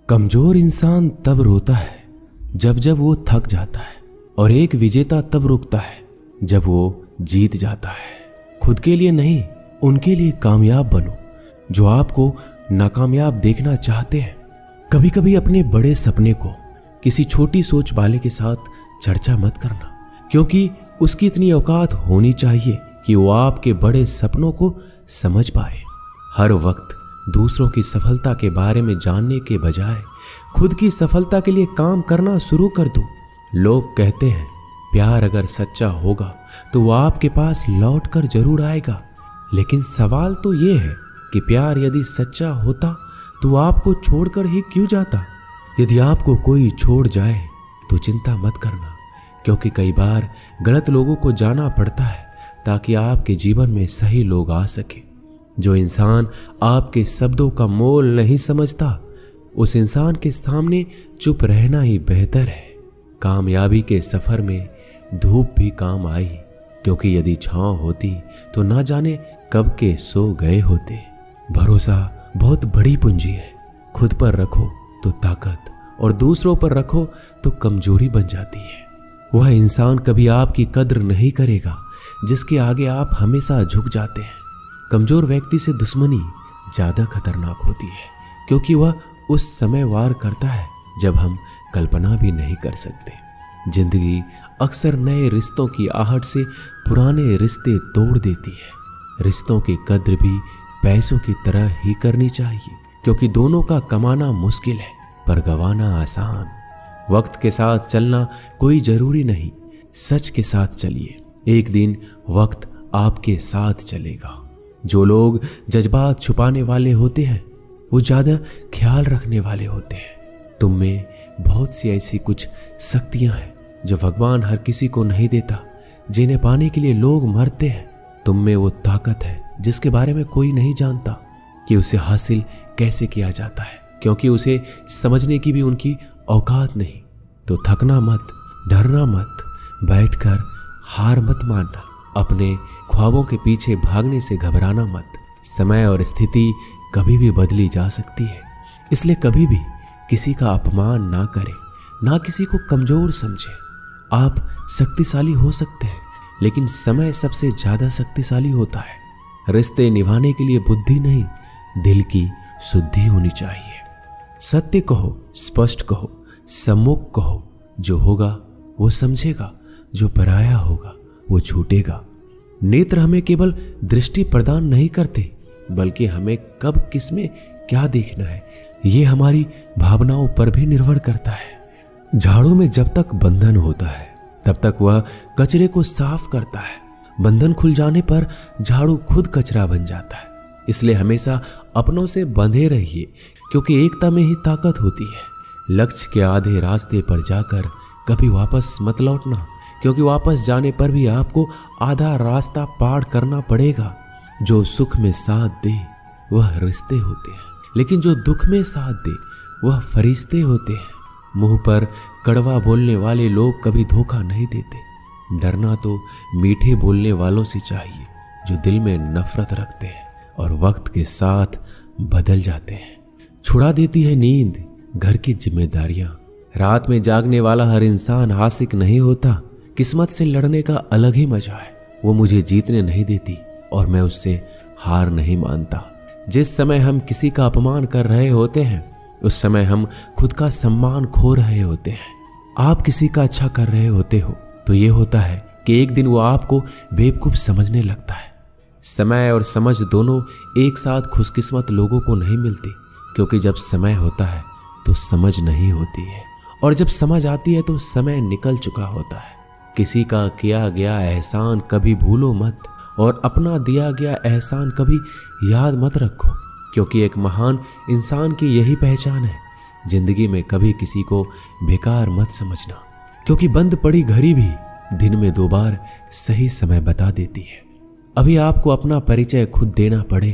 कमजोर इंसान तब रोता है जब जब वो थक जाता है, और एक विजेता तब रुकता है जब वो जीत जाता है। खुद के लिए नहीं, उनके लिए कामयाब बनो जो आपको नाकामयाब देखना चाहते हैं। कभी कभी अपने बड़े सपने को किसी छोटी सोच वाले के साथ चर्चा मत करना, क्योंकि उसकी इतनी औकात होनी चाहिए कि वो आपके बड़े सपनों को समझ पाए। हर वक्त दूसरों की सफलता के बारे में जानने के बजाय खुद की सफलता के लिए काम करना शुरू कर दो। लोग कहते हैं प्यार अगर सच्चा होगा तो वो आपके पास लौट कर जरूर आएगा, लेकिन सवाल तो ये है कि प्यार यदि सच्चा होता तो वो आपको छोड़कर ही क्यों जाता। यदि आपको कोई छोड़ जाए तो चिंता मत करना, क्योंकि कई बार गलत लोगों को जाना पड़ता है ताकि आपके जीवन में सही लोग आ सके। जो इंसान आपके शब्दों का मोल नहीं समझता, उस इंसान के सामने चुप रहना ही बेहतर है। कामयाबी के सफर में धूप भी काम आई, क्योंकि यदि छांव होती तो ना जाने कब के सो गए होते। भरोसा बहुत बड़ी पूंजी है। खुद पर रखो तो ताकत, और दूसरों पर रखो तो कमजोरी बन जाती है। वह इंसान कभी आपकी कद्र नहीं करेगा जिसके आगे आप हमेशा झुक जाते हैं। कमजोर व्यक्ति से दुश्मनी ज्यादा खतरनाक होती है, क्योंकि वह उस समय वार करता है जब हम कल्पना भी नहीं कर सकते। जिंदगी अक्सर नए रिश्तों की आहट से पुराने रिश्ते तोड़ देती है। रिश्तों की कद्र भी पैसों की तरह ही करनी चाहिए, क्योंकि दोनों का कमाना मुश्किल है पर गंवाना आसान। वक्त के साथ चलना कोई जरूरी नहीं, सच के साथ चलिए। एक दिन वक्त आपके साथ चलेगा। जो लोग जज्बात छुपाने वाले होते हैं वो ज्यादा ख्याल रखने वाले होते हैं। तुम में बहुत सी ऐसी कुछ शक्तियां हैं जो भगवान हर किसी को नहीं देता, जिन्हें पाने के लिए लोग मरते हैं। तुम में वो ताकत है जिसके बारे में कोई नहीं जानता कि उसे हासिल कैसे किया जाता है, क्योंकि उसे समझने की भी उनकी औकात नहीं। तो थकना मत, डरना मत, बैठकर हार मत मानना, अपने ख्वाबों के पीछे भागने से घबराना मत। समय और स्थिति कभी भी बदली जा सकती है, इसलिए कभी भी किसी का अपमान ना करें, ना किसी को कमजोर समझे। आप शक्तिशाली हो सकते हैं, लेकिन समय सबसे ज्यादा शक्तिशाली होता है। रिश्ते निभाने के लिए बुद्धि नहीं, दिल की शुद्धि होनी चाहिए। सत्य कहो, स्पष्ट कहो, सम्मुख कहो। जो होगा वो समझेगा, जो पराया होगा वो छूटेगा। नेत्र हमें केवल दृष्टि प्रदान नहीं करते, बल्कि हमें कब किस में क्या देखना है ये हमारी भावनाओं पर भी निर्भर करता है। झाड़ू में जब तक बंधन होता है तब तक वह कचरे को साफ करता है। बंधन खुल जाने पर झाड़ू खुद कचरा बन जाता है। इसलिए हमेशा अपनों से बंधे रहिए, क्योंकि एकता में ही ताकत होती है। लक्ष्य के आधे रास्ते पर जाकर कभी वापस मत लौटना, क्योंकि वापस जाने पर भी आपको आधा रास्ता पार करना पड़ेगा। जो सुख में साथ दे वह रिश्ते होते हैं, लेकिन जो दुख में साथ दे वह फरिश्ते होते हैं। मुंह पर कड़वा बोलने वाले लोग कभी धोखा नहीं देते। डरना तो मीठे बोलने वालों से चाहिए जो दिल में नफरत रखते हैं और वक्त के साथ बदल जाते हैं। छुड़ा देती है नींद घर की जिम्मेदारियां। रात में जागने वाला हर इंसान आशिक नहीं होता। किस्मत से लड़ने का अलग ही मजा है। वो मुझे जीतने नहीं देती और मैं उससे हार नहीं मानता। जिस समय हम किसी का अपमान कर रहे होते हैं उस समय हम खुद का सम्मान खो रहे होते हैं। आप किसी का अच्छा कर रहे होते हो तो ये होता है कि एक दिन वो आपको बेवकूफ समझने लगता है। समय और समझ दोनों एक साथ खुशकिस्मत लोगों को नहीं मिलती, क्योंकि जब समय होता है तो समझ नहीं होती है, और जब समझ आती है तो समय निकल चुका होता है। किसी का किया गया एहसान कभी भूलो मत, और अपना दिया गया एहसान कभी याद मत रखो, क्योंकि एक महान इंसान की यही पहचान है। जिंदगी में कभी किसी को बेकार मत समझना, क्योंकि बंद पड़ी घड़ी भी दिन में 2 बार सही समय बता देती है। अभी आपको अपना परिचय खुद देना पड़े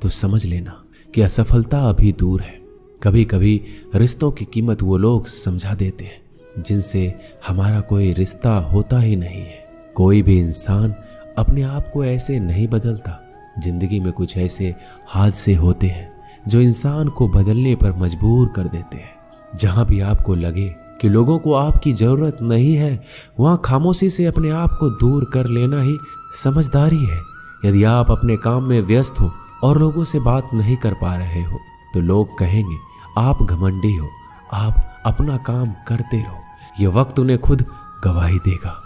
तो समझ लेना कि असफलता अभी दूर है। कभी कभी रिश्तों की कीमत वो लोग समझा देते हैं जिनसे हमारा कोई रिश्ता होता ही नहीं है। कोई भी इंसान अपने आप को ऐसे नहीं बदलता। जिंदगी में कुछ ऐसे हादसे होते हैं जो इंसान को बदलने पर मजबूर कर देते हैं। जहां भी आपको लगे कि लोगों को आपकी जरूरत नहीं है, वहां खामोशी से अपने आप को दूर कर लेना ही समझदारी है। यदि आप अपने काम में व्यस्त हो और लोगों से बात नहीं कर पा रहे हो तो लोग कहेंगे आप घमंडी हो, आप अपना काम करते रहो। यह वक्त उन्हें खुद गवाही देगा।